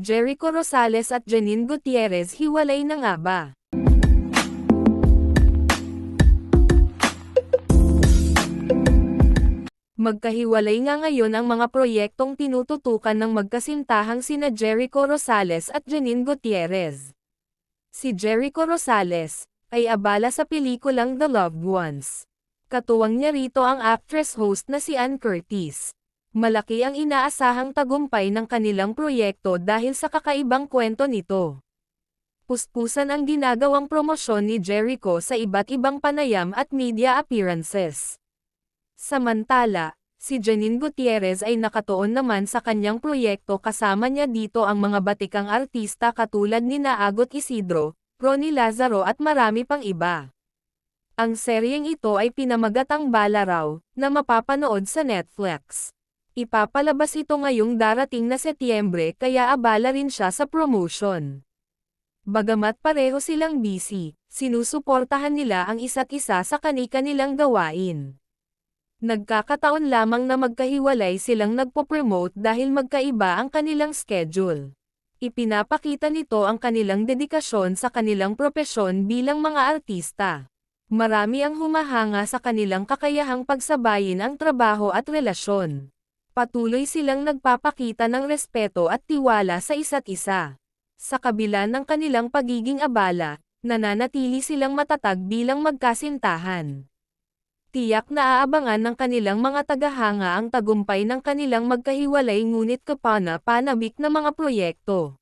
Jericho Rosales at Janine Gutierrez hiwalay na nga ba? Magkahiwalay nga ngayon ang mga proyektong tinututukan ng magkasintahang sina Jericho Rosales at Janine Gutierrez. Si Jericho Rosales ay abala sa pelikulang The Loved Ones. Katuwang niya rito ang actress-host na si Ann Curtis. Malaki ang inaasahang tagumpay ng kanilang proyekto dahil sa kakaibang kwento nito. Puspusan ang ginagawang promosyon ni Jericho sa iba't ibang panayam at media appearances. Samantala, si Janine Gutierrez ay nakatuon naman sa kanyang proyekto, kasama niya dito ang mga batikang artista katulad ni Agot Isidro, Ronnie Lazaro at marami pang iba. Ang seryeng ito ay pinamagatang Bala Raw, na mapapanood sa Netflix. Ipapalabas ito ngayong darating na Setyembre kaya abala rin siya sa promotion. Bagamat pareho silang busy, sinusuportahan nila ang isa't isa sa kani-kanilang gawain. Nagkakataon lamang na magkahiwalay silang nagpo-promote dahil magkaiba ang kanilang schedule. Ipinapakita nito ang kanilang dedikasyon sa kanilang propesyon bilang mga artista. Marami ang humahanga sa kanilang kakayahang pagsabayin ang trabaho at relasyon. Patuloy silang nagpapakita ng respeto at tiwala sa isa't isa. Sa kabila ng kanilang pagiging abala, nananatili silang matatag bilang magkasintahan. Tiyak na aabangan ng kanilang mga tagahanga ang tagumpay ng kanilang magkahiwalay ngunit kapana-panabik na mga proyekto.